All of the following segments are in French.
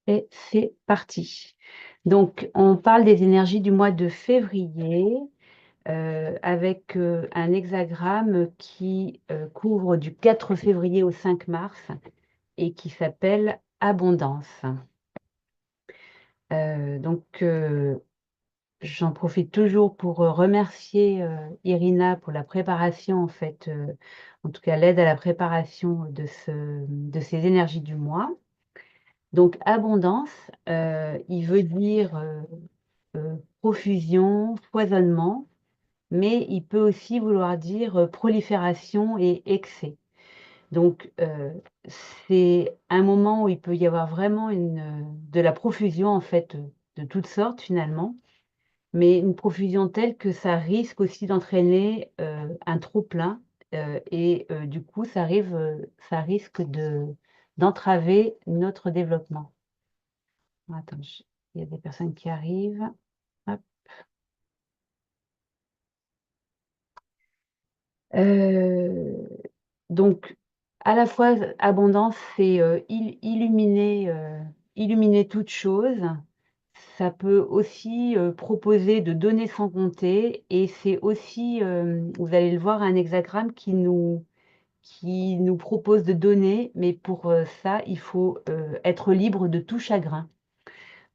Et c'est parti. Donc, on parle des énergies du mois de février avec un hexagramme qui couvre du 4 février au 5 mars et qui s'appelle Abondance. J'en profite toujours pour remercier Irina pour la préparation, en fait, en tout cas l'aide à la préparation de ces énergies du mois. Donc, abondance, il veut dire profusion, foisonnement, mais il peut aussi vouloir dire prolifération et excès. Donc, c'est un moment où il peut y avoir vraiment de la profusion, en fait, de toutes sortes finalement, mais une profusion telle que ça risque aussi d'entraîner un trop-plein, et du coup, ça risque d'entraver notre développement. Attends, il y a des personnes qui arrivent. Hop. Euh, donc, à la fois, abondance, c'est illuminer toute chose. Ça peut aussi proposer de donner sans compter. Et c'est aussi, vous allez le voir, un hexagramme qui nous propose de donner. Mais pour ça, il faut être libre de tout chagrin.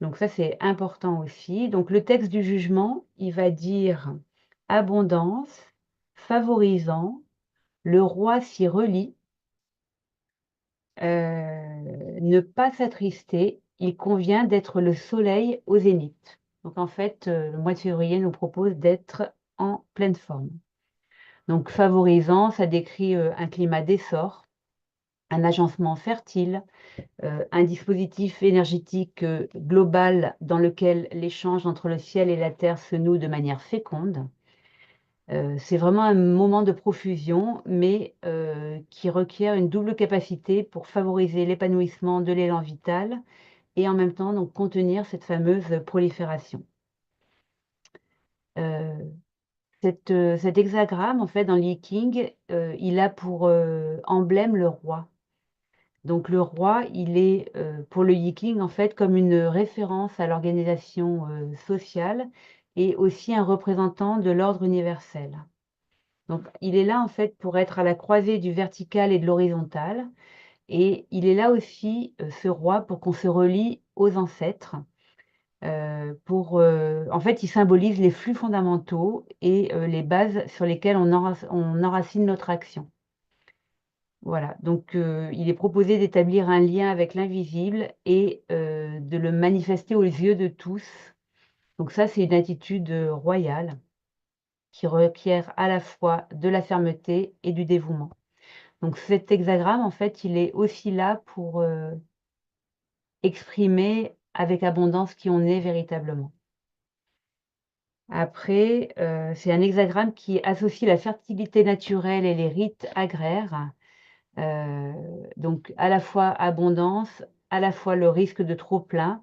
Donc ça, c'est important aussi. Donc le texte du jugement, il va dire abondance, favorisant, le roi s'y relie, ne pas s'attrister, il convient d'être le soleil au zénith. Donc en fait, le mois de février nous propose d'être en pleine forme. Donc favorisant, ça décrit un climat d'essor, un agencement fertile, un dispositif énergétique global dans lequel l'échange entre le ciel et la terre se noue de manière féconde. C'est vraiment un moment de profusion, mais qui requiert une double capacité pour favoriser l'épanouissement de l'élan vital et en même temps donc contenir cette fameuse prolifération. Euh, cet hexagramme, en fait, dans l'I Ching, il a pour emblème le roi. Donc le roi, il est pour le Yiking en fait comme une référence à l'organisation sociale et aussi un représentant de l'ordre universel. Donc il est là en fait pour être à la croisée du vertical et de l'horizontal et il est là aussi, ce roi, pour qu'on se relie aux ancêtres. En fait, il symbolise les flux fondamentaux et les bases sur lesquelles on enracine notre action. Voilà, donc il est proposé d'établir un lien avec l'invisible et de le manifester aux yeux de tous. Donc ça, c'est une attitude royale qui requiert à la fois de la fermeté et du dévouement. Donc cet hexagramme, en fait, il est aussi là pour exprimer avec abondance qui on est véritablement. Après, c'est un hexagramme qui associe la fertilité naturelle et les rites agraires. Euh, donc à la fois abondance, à la fois le risque de trop plein.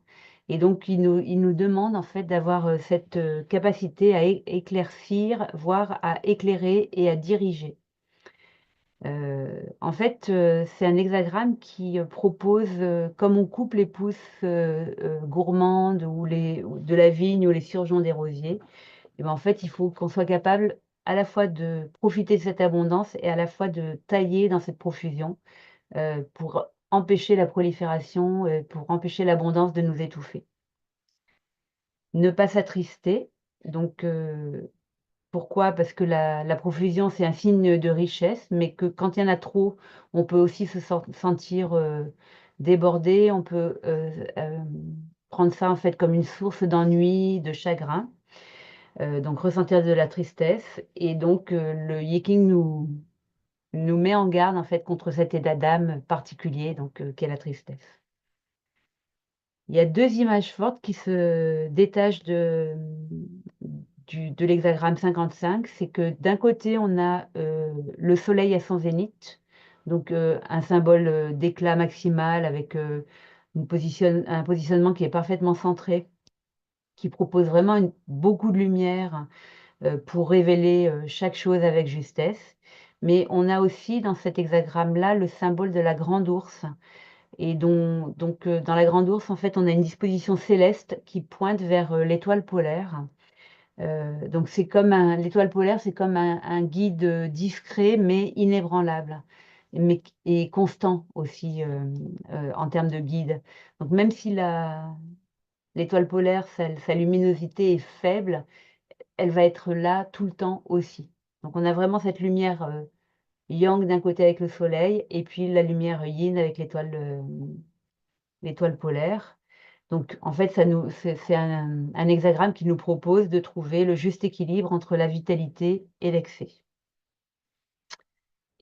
Et donc il nous demande en fait d'avoir cette capacité à éclaircir, voire à éclairer et à diriger. En fait, c'est un hexagramme qui propose, comme on coupe les pousses gourmandes ou de la vigne ou les surgeons des rosiers, et ben, en fait, il faut qu'on soit capable à la fois de profiter de cette abondance et à la fois de tailler dans cette profusion pour empêcher la prolifération, pour empêcher l'abondance de nous étouffer. Ne pas s'attrister. Donc, pourquoi? Parce que la profusion, c'est un signe de richesse, mais que quand il y en a trop, on peut aussi se sentir débordé. On peut prendre ça en fait comme une source d'ennui, de chagrin. Donc ressentir de la tristesse. Et donc, le Yiking nous met en garde en fait contre cet état d'âme particulier, donc qu'est la tristesse. Il y a deux images fortes qui se détachent de l'hexagramme 55. C'est que d'un côté, on a le soleil à son zénith, donc un symbole d'éclat maximal avec un positionnement qui est parfaitement centré, qui propose vraiment beaucoup de lumière pour révéler chaque chose avec justesse. Mais on a aussi dans cet hexagramme-là le symbole de la grande ours et donc dans la Grande Ourse, en fait, on a une disposition céleste qui pointe vers l'étoile polaire. Donc l'étoile polaire, c'est comme un guide discret mais inébranlable, et constant aussi en termes de guide. Donc même si l'étoile polaire, sa luminosité est faible, elle va être là tout le temps aussi. Donc on a vraiment cette lumière yang d'un côté avec le soleil, et puis la lumière yin avec l'étoile polaire. Donc, en fait, c'est un hexagramme qui nous propose de trouver le juste équilibre entre la vitalité et l'excès.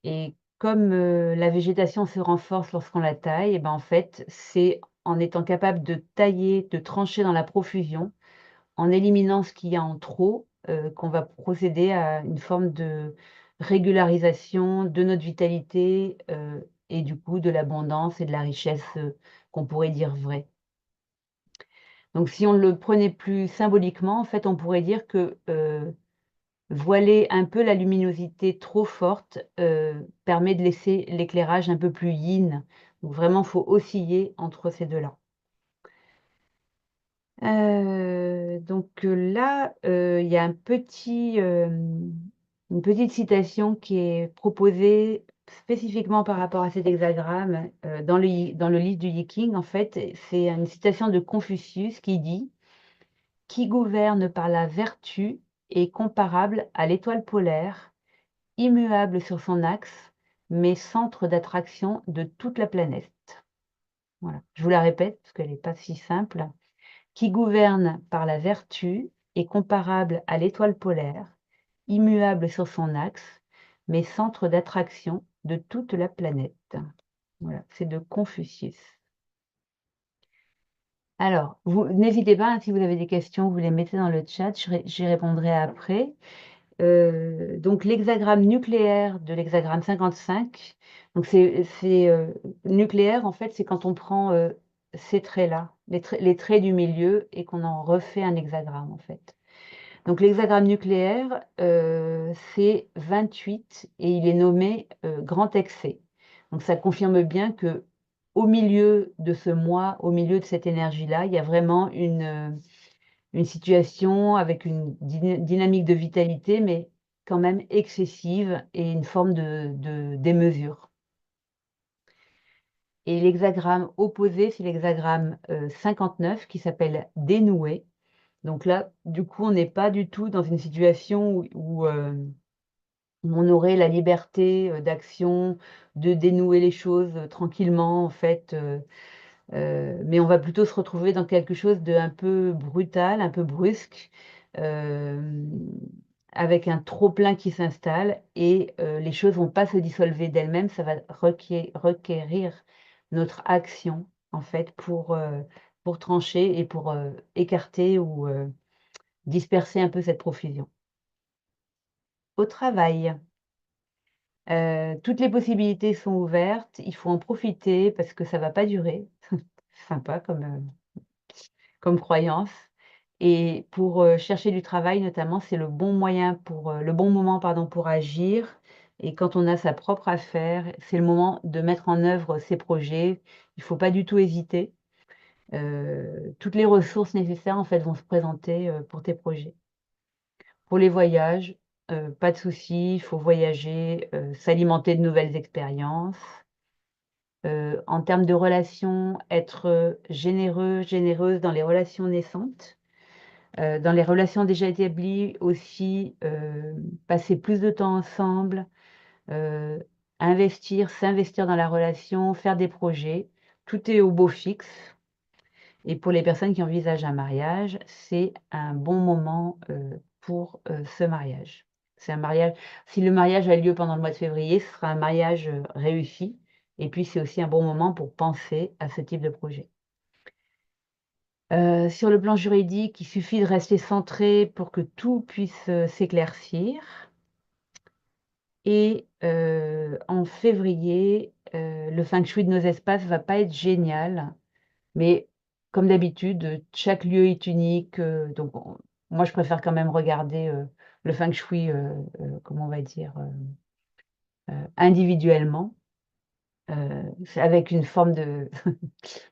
Et comme la végétation se renforce lorsqu'on la taille, et ben en fait, c'est en étant capable de tailler, de trancher dans la profusion, en éliminant ce qu'il y a en trop, qu'on va procéder à une forme de régularisation de notre vitalité, et du coup de l'abondance et de la richesse, qu'on pourrait dire vraie. Donc si on le prenait plus symboliquement, en fait, on pourrait dire que, voiler un peu la luminosité trop forte, permet de laisser l'éclairage un peu plus yin. Donc vraiment, il faut osciller entre ces 2-là. Là, il y a une petite citation qui est proposée spécifiquement par rapport à cet hexagramme, dans le livre du I Ching. En fait, c'est une citation de Confucius qui dit: «Qui gouverne par la vertu est comparable à l'étoile polaire, immuable sur son axe, mais centre d'attraction de toute la planète». Voilà, je vous la répète parce qu'elle n'est pas si simple. Qui gouverne par la vertu est comparable à l'étoile polaire, immuable sur son axe, mais centre d'attraction de toute la planète. Voilà, c'est de Confucius. Alors, vous n'hésitez pas, hein, si vous avez des questions, vous les mettez dans le chat, j'y répondrai après. Donc l'hexagramme nucléaire de l'hexagramme 55, donc nucléaire, en fait, c'est quand on prend ces traits-là, les traits du milieu, et qu'on en refait un hexagramme, en fait. Donc l'hexagramme nucléaire, c'est 28 et il est nommé grand excès. Donc ça confirme bien que au milieu de ce mois, au milieu de cette énergie-là, il y a vraiment une situation avec une dynamique de vitalité, mais quand même excessive, et une forme de démesure. Et l'hexagramme opposé, c'est l'hexagramme 59 qui s'appelle dénoué. Donc là, du coup, on n'est pas du tout dans une situation où on aurait la liberté d'action, de dénouer les choses tranquillement, en fait. Mais on va plutôt se retrouver dans quelque chose de un peu brutal, un peu brusque, hem, avec un trop-plein qui s'installe, et les choses vont pas se dissolver d'elles-mêmes. Ça va requérir notre action, en fait, pour trancher et pour écarter ou disperser un peu cette profusion. Au travail, toutes les possibilités sont ouvertes, il faut en profiter parce que ça va pas durer. Sympa comme croyance, et pour chercher du travail notamment, c'est le bon moyen le bon moment, pardon, pour agir, et quand on a sa propre affaire, c'est le moment de mettre en œuvre ses projets. Il faut pas du tout hésiter. Toutes les ressources nécessaires, en fait, vont se présenter pour tes projets. Pour les voyages, pas de souci, il faut voyager, s'alimenter de nouvelles expériences. En termes de relations, être généreux, généreuse dans les relations naissantes. Dans les relations déjà établies aussi, passer plus de temps ensemble, heu, s'investir dans la relation, faire des projets. Tout est au beau fixe, et pour les personnes qui envisagent un mariage, c'est un bon moment pour ce mariage. C'est un mariage Si le mariage a lieu pendant le mois de février, ce sera un mariage réussi, et puis c'est aussi un bon moment pour penser à ce type de projet. Sur le plan juridique, il suffit de rester centré pour que tout puisse s'éclaircir, et en février, le feng shui de nos espaces va pas être génial, mais comme d'habitude, chaque lieu est unique, donc moi je préfère quand même regarder le feng shui, comment on va dire, individuellement. C'est avec une forme de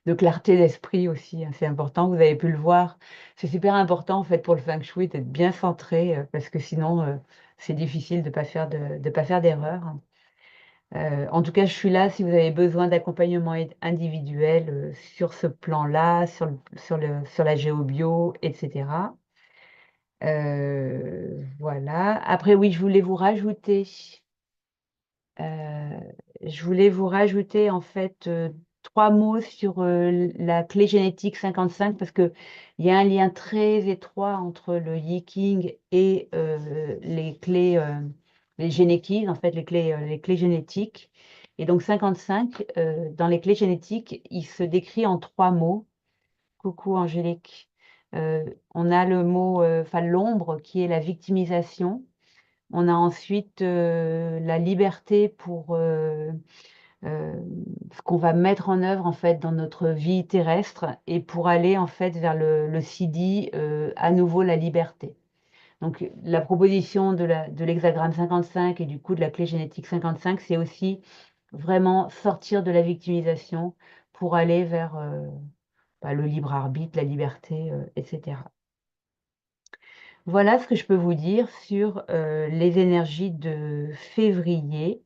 de clarté d'esprit aussi, hein, c'est important. Vous avez pu le voir. C'est super important, en fait, pour le feng shui d'être bien centré, parce que sinon, c'est difficile de pas faire d'erreur. En tout cas, je suis là si vous avez besoin d'accompagnement individuel, sur ce plan-là, sur la géobio, et cetera. Voilà. Après oui, heu, je voulais vous rajouter en fait, 3 mots sur, la clé génétique 55 parce qu'il y a un lien très étroit entre le Yi-King et les gene keys, en fait, les clés génétiques et donc 55, dans les clés génétiques, il se décrit en 3 mots. Coucou Angélique. On a le mot, enfin l'ombre qui est la victimisation. On a ensuite, la liberté pour, ce qu'on va mettre en œuvre, en fait, dans notre vie terrestre et pour aller, en fait, vers le siddhi, à nouveau la liberté. Donc la proposition de l'hexagramme 55 et du coup de la clé génétique 55, c'est aussi vraiment sortir de la victimisation pour aller vers, bah, le libre arbitre, la liberté, et cetera. Voilà ce que je peux vous dire sur, les énergies de février,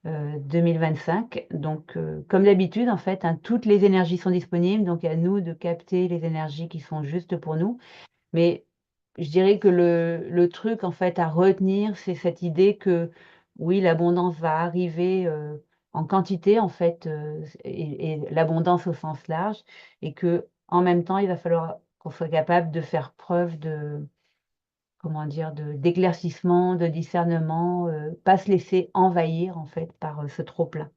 2025. Donc, comme d'habitude, en fait, hein, toutes les énergies sont disponibles, donc à nous de capter les énergies qui sont justes pour nous. Mais je dirais que le truc, en fait, à retenir, c'est cette idée que, oui, l'abondance va arriver, en quantité, en fait, et l'abondance au sens large et que en même temps, il va falloir qu'on soit capable de faire preuve de comment dire? D'éclaircissement, de discernement, pas se laisser envahir en fait par, ce trop plein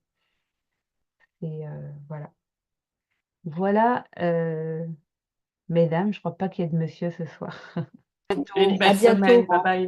et voilà. Voilà, mesdames, je crois pas qu'il y ait de monsieur ce soir. Une À belle semaine. bientôt. Bye bye.